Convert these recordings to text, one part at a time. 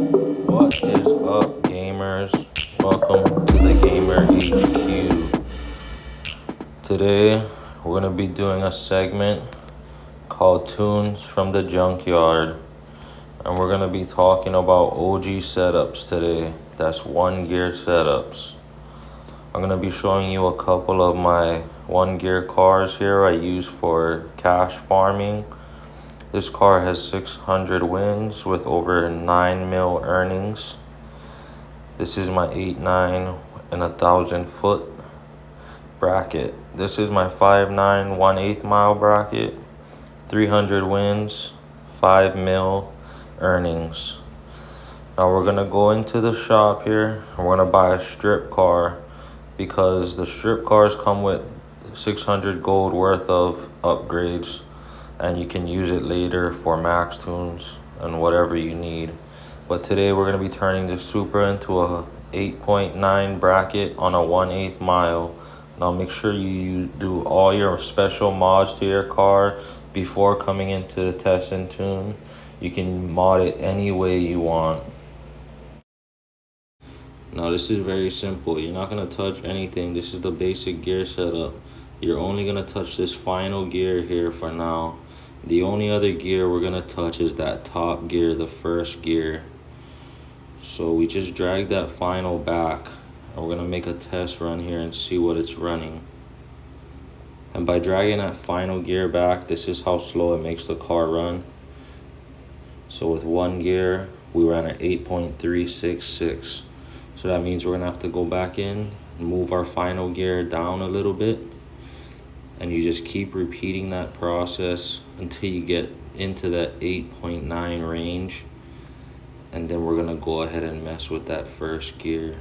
What is up, gamers? Welcome to the Gamer HQ. Today, we're going to be doing a segment called Tunes from the Junkyard. And we're going to be talking about OG setups today. That's one gear setups. I'm going to be showing you a couple of my one gear cars here I use for cash farming. This car has 600 wins with over 9 mil earnings. This is my 8.9 and 1,000 foot bracket. This is my 5.9 1/8 mile bracket. 300 wins, 5 mil earnings. Now we're gonna go into the shop here. We're gonna buy a strip car because the strip cars come with 600 gold worth of upgrades, and you can use it later for max tunes and whatever you need. But today we're going to be turning this Supra into a 8.9 bracket on a 1/8 mile. Now make sure you do all your special mods to your car before coming into the test and tune. You can mod it any way you want. Now this is very simple. You're not going to touch anything. This is the basic gear setup. You're only going to touch this final gear here for now. The only other gear we're going to touch is that top gear, the first gear. So we just drag that final back, and we're going to make a test run here and see what it's running. And by dragging that final gear back, this is how slow it makes the car run. So with one gear, we ran at 8.366. So that means we're going to have to go back in and move our final gear down a little bit. And you just keep repeating that process until you get into that 8.9 range. And then we're going to go ahead and mess with that first gear.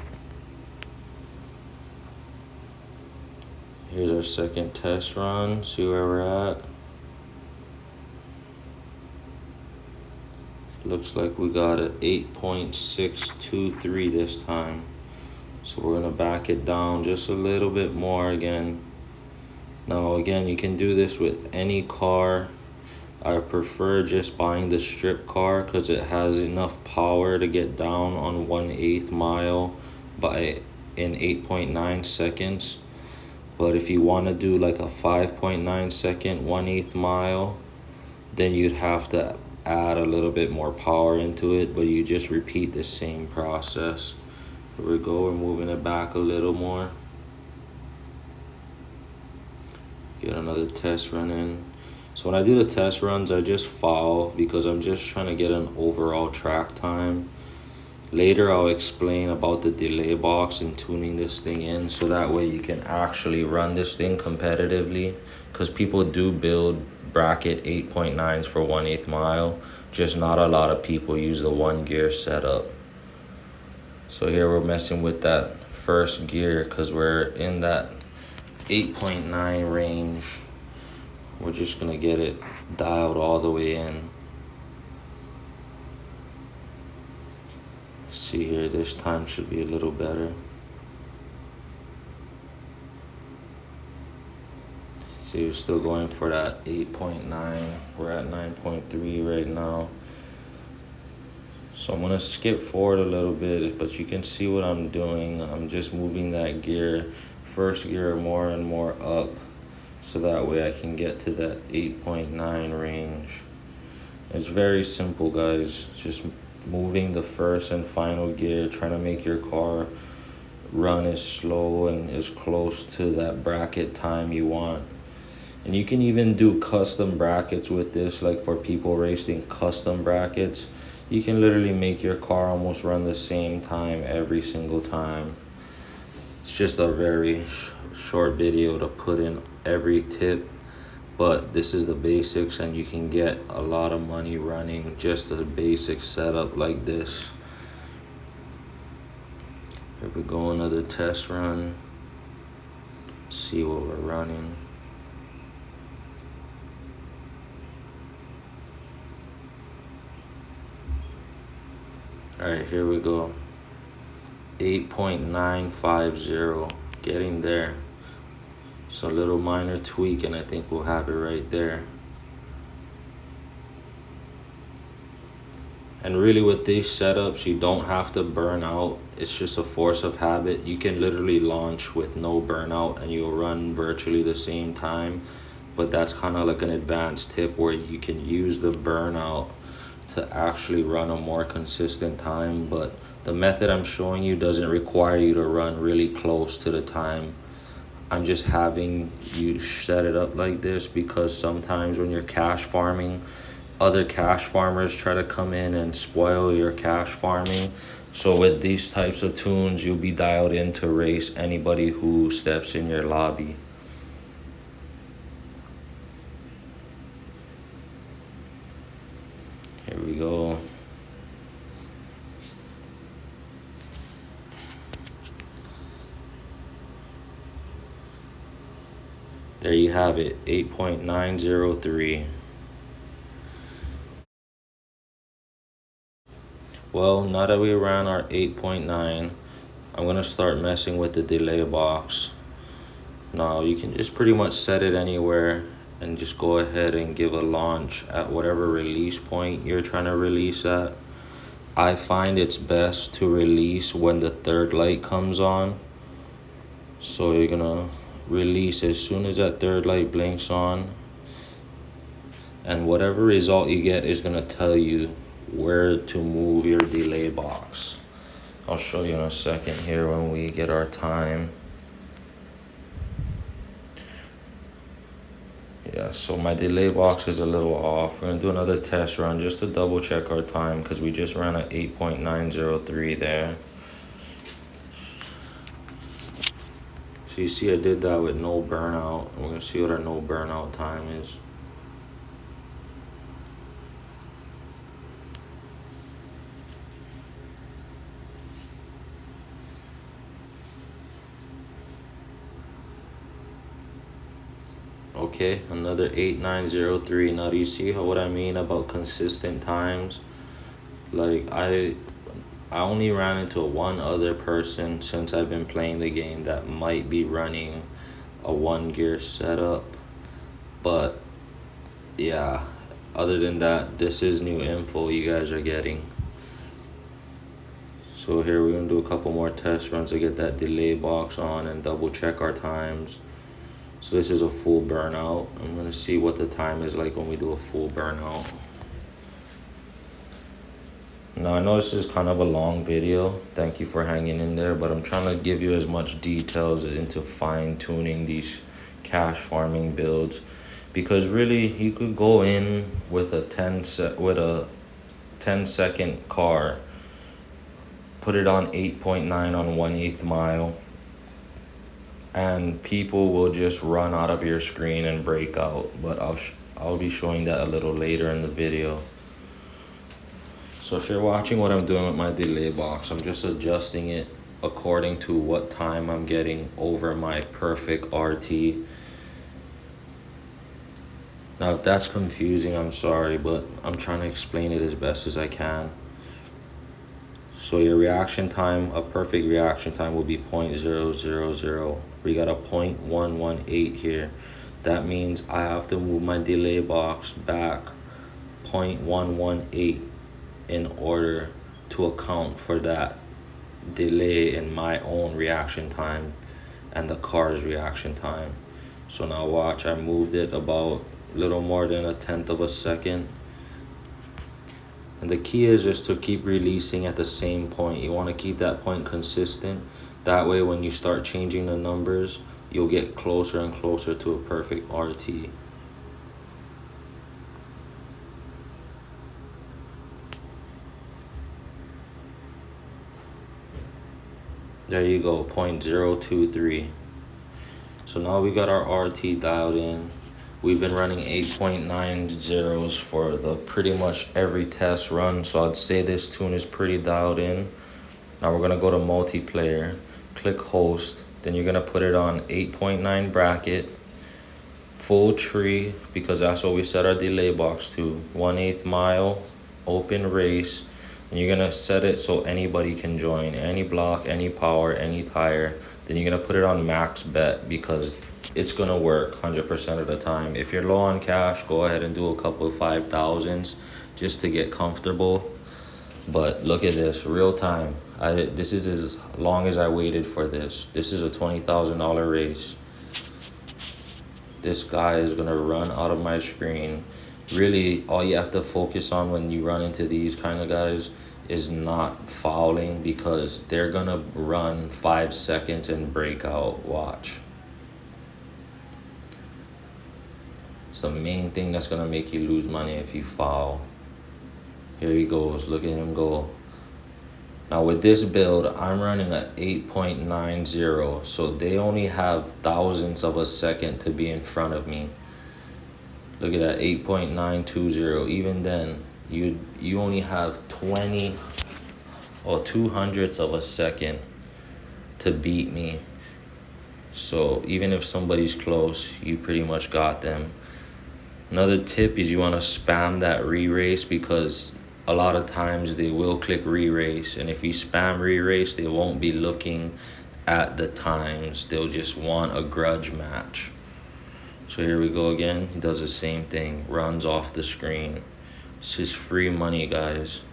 Here's our second test run. See where we're at. Looks like we got an 8.623 this time. So we're going to back it down just a little bit more again. Now again, you can do this with any car. I prefer just buying the strip car because it has enough power to get down on 1/8 mile in 8.9 seconds. But if you want to do like a 5.9 second 1/8 mile, then you'd have to add a little bit more power into it, but you just repeat the same process. Here we go, we're moving it back a little more. Get another test run in. So when I do the test runs, I just foul because I'm just trying to get an overall track time. Later, I'll explain about the delay box and tuning this thing in so that way you can actually run this thing competitively, because people do build bracket 8.9s for 1/8 mile. Just not a lot of people use the one gear setup. So here we're messing with that first gear because we're in that 8.9 range. We're just gonna get it dialed all the way in. See here, this time should be a little better. See, we're still going for that 8.9. We're at 9.3 right now. So I'm gonna skip forward a little bit, but you can see what I'm doing. I'm just moving that gear, first gear, more and more up, so that way I can get to that 8.9 range. It's very simple, guys. It's just moving the first and final gear, trying to make your car run as slow and as close to that bracket time you want. And you can even do custom brackets with this, like for people racing custom brackets. You can literally make your car almost run the same time every single time. It's just a very short video to put in every tip, but this is the basics, and you can get a lot of money running just a basic setup like this. Here we go, another test run. See what we're running. All right, here we go. 8.950, getting there. So a little minor tweak and I think we'll have it right there. And really with these setups, you don't have to burn out. It's just a force of habit. You can literally launch with no burnout and you'll run virtually the same time. But that's kind of like an advanced tip where you can use the burnout to actually run a more consistent time. But the method I'm showing you doesn't require you to run really close to the time. I'm just having you set it up like this because sometimes when you're cash farming, other cash farmers try to come in and spoil your cash farming. So with these types of tunes, you'll be dialed in to race anybody who steps in your lobby. Here we go. There you have it, 8.903. Well, now that we ran our 8.9, I'm gonna start messing with the delay box. Now you can just pretty much set it anywhere and just go ahead and give a launch at whatever release point you're trying to release at. I find it's best to release when the third light comes on. So you're gonna release as soon as that third light blinks on. And whatever result you get is gonna tell you where to move your delay box. I'll show you in a second here when we get our time. Yeah, so my delay box is a little off. We're gonna do another test run just to double check our time because we just ran at 8.903 there. So you see I did that with no burnout. We're gonna see what our no burnout time is. Okay, another 8.903. Now do you see what I mean about consistent times? Like I only ran into one other person since I've been playing the game that might be running a 1 gear setup. But yeah, other than that, this is new info you guys are getting. So here we're gonna do a couple more test runs to get that delay box on and double check our times. So this is a full burnout. I'm gonna see what the time is like when we do a full burnout. Now I know this is kind of a long video. Thank you for hanging in there, but I'm trying to give you as much details into fine tuning these cash farming builds, because really you could go in with a 10-second car, put it on 8.9 on 1/8 mile, and people will just run out of your screen and break out. But I'll be showing that a little later in the video. So if you're watching what I'm doing with my delay box, I'm just adjusting it according to what time I'm getting over my perfect RT. Now if that's confusing, I'm sorry, but I'm trying to explain it as best as I can. So your reaction time, a perfect reaction time will be 0.000. We got a 0.118 here. That means I have to move my delay box back 0.118 in order to account for that delay in my own reaction time and the car's reaction time. So now watch, I moved it about a little more than 1/10 of a second. And the key is just to keep releasing at the same point. You want to keep that point consistent. That way when you start changing the numbers, you'll get closer and closer to a perfect RT. There you go, 0.023. So now we got our RT dialed in. We've been running 8.90s for the pretty much every test run. So I'd say this tune is pretty dialed in. Now we're gonna go to multiplayer, click host. Then you're gonna put it on 8.9 bracket, full tree, because that's what we set our delay box to, 1/8 mile, open race. And you're gonna set it so anybody can join, any block, any power, any tire. Then you're gonna put it on max bet because it's gonna work 100% of the time. If you're low on cash, go ahead and do a couple of 5,000s just to get comfortable. But look at this, real time. This is as long as I waited for this. This is a $20,000 race. This guy is gonna run out of my screen. Really, all you have to focus on when you run into these kind of guys is not fouling, because they're gonna run 5 seconds and break out. Watch. It's the main thing that's gonna make you lose money if you foul. Here he goes. Look at him go. Now with this build, I'm running at 8.90, so they only have thousandths of a second to be in front of me. Look at that, 8.920. Even then, you only have 20 or 200ths of a second to beat me. So even if somebody's close, you pretty much got them. Another tip is you want to spam that re-race, because a lot of times they will click re-race, and if you spam re-race, they won't be looking at the times. They'll just want a grudge match. So here we go again. He does the same thing, runs off the screen. This is free money, guys.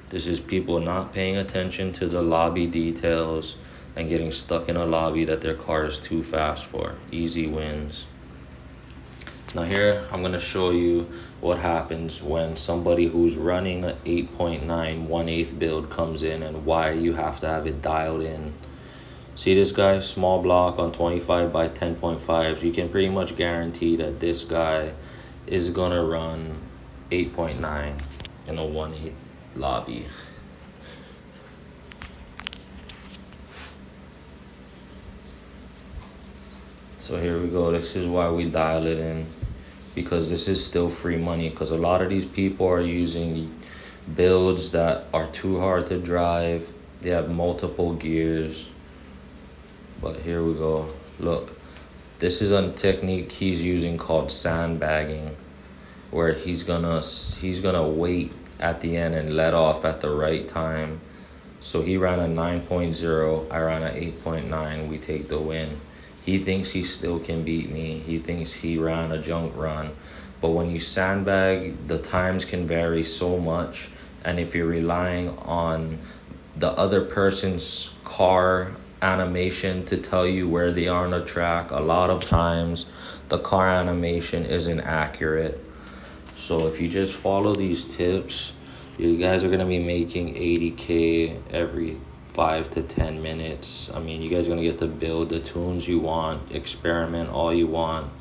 This is people not paying attention to the lobby details and getting stuck in a lobby that their car is too fast for. Easy wins. Now here, I'm gonna show you what happens when somebody who's running an 8.9 1/8 build comes in, and why you have to have it dialed in. See this guy, small block on 25 by 10.5s. You can pretty much guarantee that this guy is gonna run 8.9 in a 1/8 lobby. So here we go. This is why we dial it in, because this is still free money, because a lot of these people are using builds that are too hard to drive. They have multiple gears. But here we go. Look, this is a technique he's using called sandbagging, where he's gonna wait at the end and let off at the right time. So he ran a 9.0, I ran a 8.9, we take the win. He thinks he still can beat me. He thinks he ran a junk run. But when you sandbag, the times can vary so much. And if you're relying on the other person's car animation to tell you where they are on the track, a lot of times the car animation isn't accurate. So if you just follow these tips, you guys are going to be making 80K every 5 to 10 minutes. I mean, you guys are going to get to build the tunes you want, experiment all you want.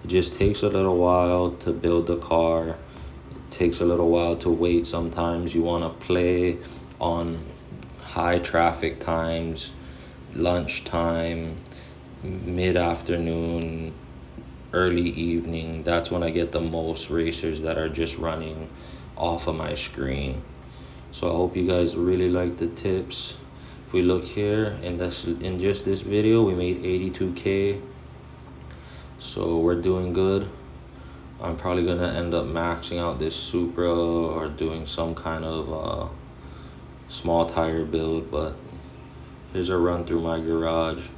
It just takes a little while to build the car. It takes a little while to wait. Sometimes you want to play on high traffic times, lunchtime, mid-afternoon, early evening. That's when I get the most racers that are just running off of my screen. So I hope you guys really like the tips. If we look here, in just this video, we made 82K. So we're doing good. I'm probably gonna end up maxing out this Supra or doing some kind of small tire build, but here's a run through my garage.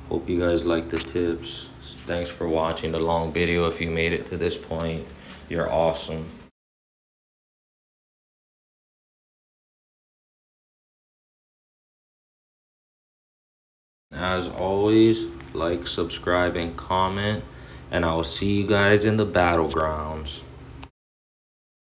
Hope you guys like the tips. Thanks for watching the long video. If you made it to this point, you're awesome. As always, like, subscribe, and comment, and I will see you guys in the battlegrounds.